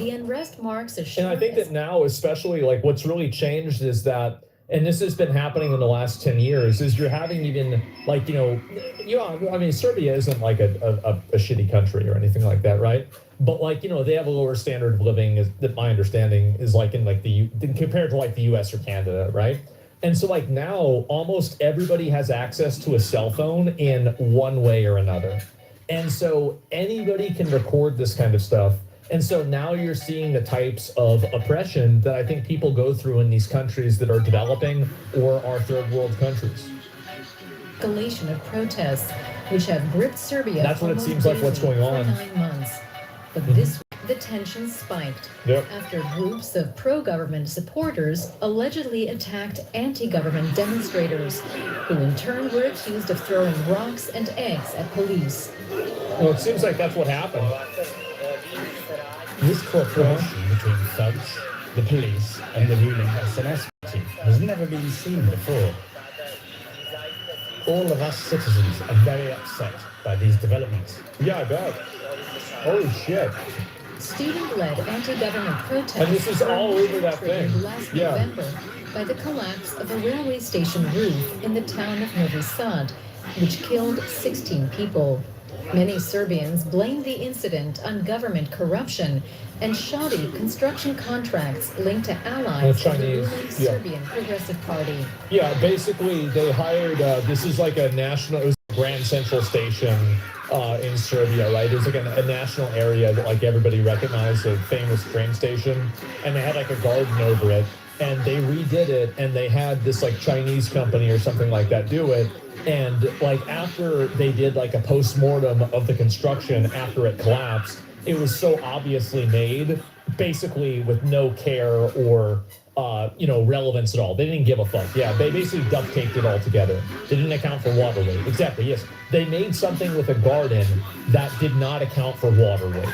The unrest marks a And I think that now, especially, like, what's really changed is that, and this has been happening in the last 10 years, is you're having even, like, I mean, Serbia isn't like a shitty country or anything like that, right? But, like, they have a lower standard of living, that my understanding is, like, in, like, compared to, like, the US or Canada, right? And so, like, now almost everybody has access to a cell phone in one way or another. And so anybody can record this kind of stuff. And so now you're seeing the types of oppression that I think people go through in these countries that are developing or are third world countries. Escalation of protests, which have gripped Serbia. That's what it seems like what's going on. For 9 months. But this week, the tension spiked after groups of pro-government supporters allegedly attacked anti-government demonstrators, who in turn were accused of throwing rocks and eggs at police. Well, it seems like that's what happened. This cooperation between thugs, the police, and the ruling SNS party has never been seen before. All of us citizens are very upset by these developments. Yeah, I bet. Holy shit. Student-led anti-government protests. And this is all over that thing. Last November by the collapse of a railway station roof in the town of Novi Sad, which killed 16 people. Many Serbians blame the incident on government corruption and shoddy construction contracts linked to allies of the ruling Serbian Progressive Party. Yeah, basically they hired, this is like it was a Grand Central Station in Serbia, right? It was like a national area that like everybody recognized, a famous train station, and they had like a garden over it, and they redid it, and they had this like Chinese company or something like that do it. And like after they did like a post-mortem of the construction after it collapsed, it was so obviously made basically with no care or relevance at all. They didn't give a fuck. Yeah, they basically duct taped it all together. They didn't account for water weight. Exactly, yes. They made something with a garden that did not account for water weight.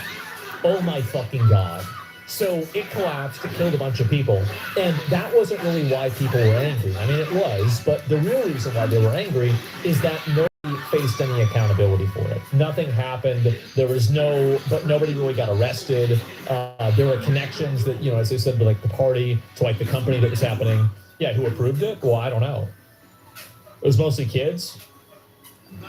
Oh my fucking God. So it collapsed, it killed a bunch of people, and that wasn't really why people were angry. I mean, it was, but the real reason why they were angry is that nobody faced any accountability for it. Nothing happened. There was nobody really got arrested. There were connections that, as I said, to like the party, to like the company that was happening. Yeah, who approved it? Well, I don't know. It was mostly kids.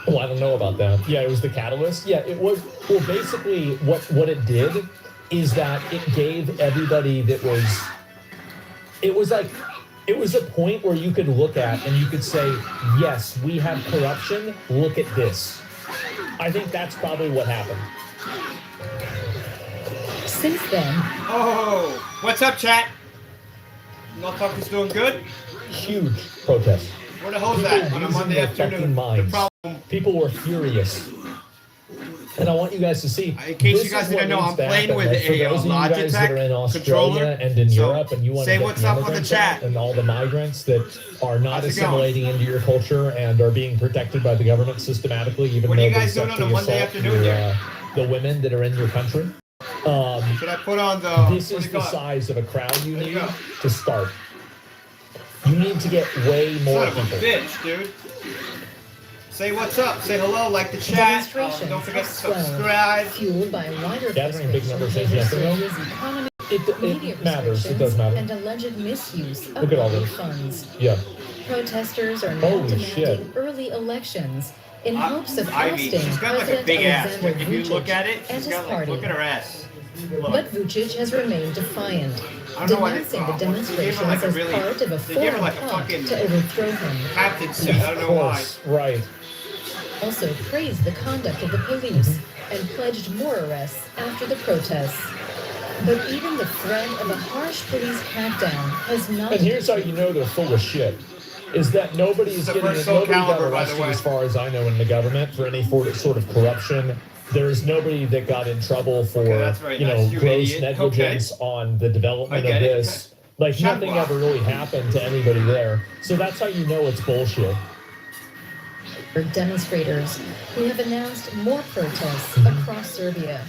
Oh, I don't know about that. Yeah, it was the catalyst. Yeah, it was. Well, basically, what it did is that it gave everybody it was a point where you could look at and you could say, yes, we have corruption, look at this. I think that's probably what happened. Since then... Oh, what's up, chat? Motherfuckers doing good? Huge protest. Where the hell's that on a Monday afternoon? People were furious. And I want you guys to see. In case you guys didn't know, I'm playing with a Logitech controller and in Europe, and you want to say what's up on the chat. And all the migrants that are not assimilating into your culture and are being protected by the government systematically, even though what are you guys doing on a Monday afternoon the women that are in your country. Should I put on the? This is the size of a crowd you need to start. You need to get way more people. Son of a bitch, dude. Say what's up. Say hello. Like the chat. Don't forget to subscribe. Fueled by wider gathering big numbers over economy, it matters. It does matter. And alleged misuse of look at all this funds. Yeah. Protesters are now demanding early elections in hopes of ousting she's got like a big ass. Like, if you look at it, and she's his got party. Look at her ass. Look. But Vucic has remained defiant, denouncing the demonstrations as part of a foreign plot to overthrow him. Captain suit. I don't know why. Right. Also praised the conduct of the police and pledged more arrests after the protests. But even the threat of a harsh police crackdown has not... And here's how you know they're full of shit. Is that nobody got arrested, as far as I know, in the government for any sort of corruption. There's nobody that got in trouble for, gross negligence on the development of this. Like, nothing ever really happened to anybody there. So that's how you know it's bullshit. Demonstrators who have announced more protests across Serbia.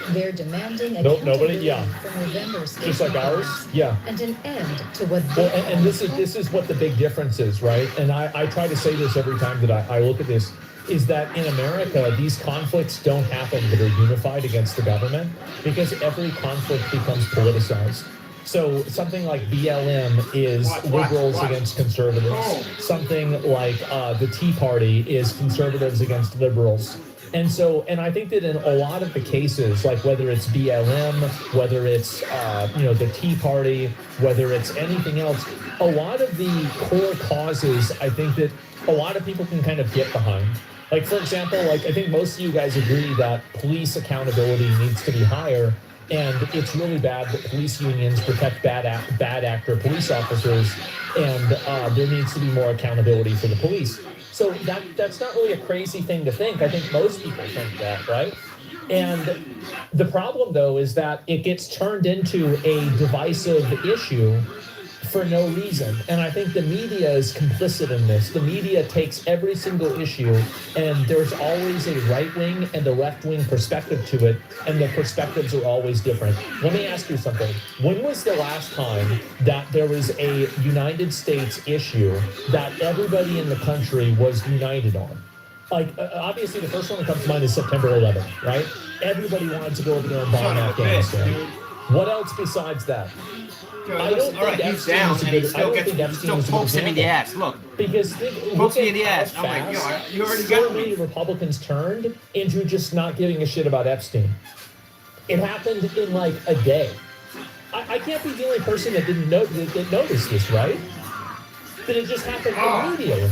They're demanding accountability for November's just like ours, yeah, and an end to what. And this is what the big difference is, right? And I try to say this every time that I look at this. is that in America, these conflicts don't happen that are unified against the government because every conflict becomes politicized. So something like BLM is liberals against conservatives. Something like the Tea Party is conservatives against liberals. And so, and I think that in a lot of the cases, like whether it's BLM, whether it's, the Tea Party, whether it's anything else, a lot of the core causes, I think that a lot of people can kind of get behind. Like, for example, like I think most of you guys agree that police accountability needs to be higher. And it's really bad that police unions protect bad actor police officers, and there needs to be more accountability for the police. So that's not really a crazy thing to think. I think most people think that, right? And the problem, though, is that it gets turned into a divisive issue for no reason. And I think the media is complicit in this. The media takes every single issue, and there's always a right-wing and a left-wing perspective to it, and the perspectives are always different. Let me ask you something. When was the last time that there was a United States issue that everybody in the country was united on? Like, obviously, the first one that comes to mind is September 11th, right? Everybody wanted to go over there and bomb Afghanistan. What else besides that? I don't think he's down, and he still pokes him in the ass. Look, because pokes me in the ass. I'm like, you already got me. Republicans turned into just not giving a shit about Epstein. It happened in like a day. I can't be the only person that didn't know that noticed this, right? That it just happened immediately.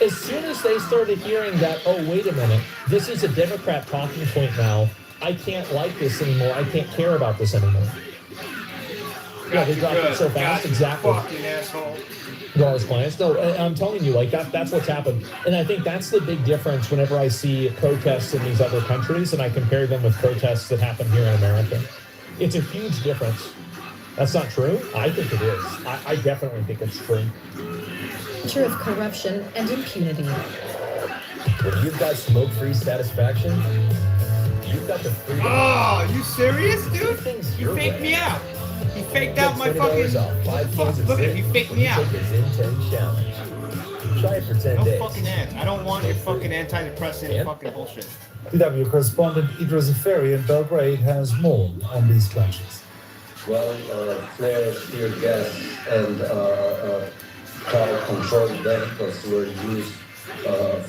As soon as they started hearing that, oh, wait a minute, this is a Democrat talking point now. I can't like this anymore. I can't care about this anymore. Yeah, they dropped it so fast. Exactly. Fucking asshole. Dollars clients. No, I'm telling you, like that's what's happened. And I think that's the big difference whenever I see protests in these other countries and I compare them with protests that happen here in America. It's a huge difference. That's not true? I think it is. I definitely think it's true. Culture of corruption and impunity. When you've got smoke-free satisfaction, you've got the freedom. Oh, you serious, dude? You faked me out. He faked out my fucking... Look at him, he faked me out. Try it for 10 days. No fucking ads. I don't want your fucking antidepressant fucking bullshit. DW correspondent Idris Aferi in Belgrade has more on these clashes. Well, flares, tear gas, and crowd control vehicles were used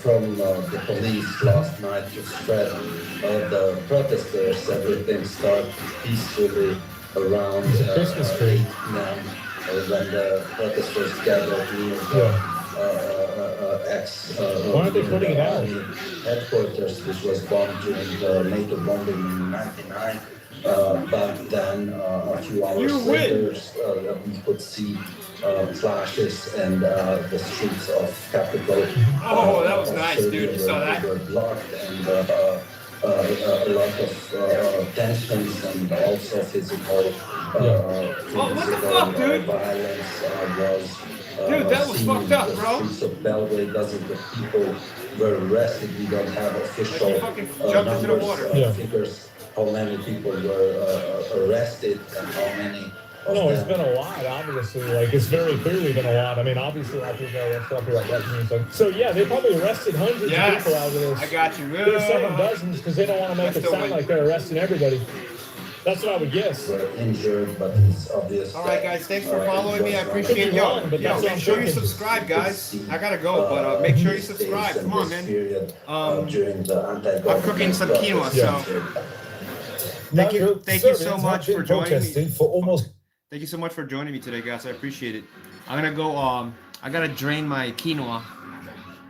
from the police last night to spread the protesters. Everything started peacefully around 8 p.m. When the protesters gathered near the why aren't they putting it out? Headquarters, which was bombed during the NATO bombing in '99. But then a few hours later, we could see flashes and the streets of capital. Oh, that was nice, dude. You saw that? Were blocked, and a lot of tensions and also physical violence was. Dude, that was fucked up, bro. The streets of Belgrade, dozens of people were arrested. We don't have official numbers, figures, how many people were arrested and how many. No, it's been a lot, obviously. Like, it's very clearly been a lot. I mean, obviously, a lot of people are arrested like that. So, yeah, they probably arrested hundreds of people out of this. I got you. They're saying dozens because they don't want to make it sound like they're arresting everybody. That's what I would guess. Were injured, but it's obvious. All right, guys, thanks for following me. I appreciate it. Yo, make sure you subscribe, guys. I gotta go, but make sure you subscribe. Come on, man. I'm cooking some quinoa, so thank you so much for joining me. Thank you so much for joining me today, guys. I appreciate it. I'm gonna go. I gotta drain my quinoa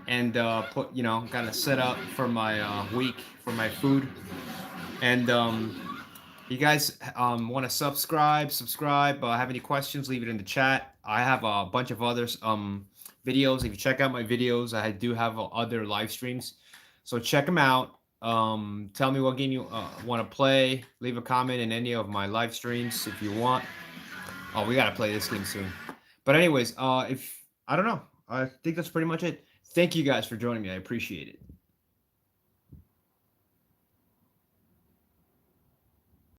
and put. Gotta set up for my week for my food. And you guys want to subscribe, have any questions, leave it in the chat. I have a bunch of other videos. If you check out my videos, I do have other live streams. So check them out. Tell me what game you want to play. Leave a comment in any of my live streams if you want. Oh, we got to play this game soon. But anyways, I don't know. I think that's pretty much it. Thank you guys for joining me. I appreciate it.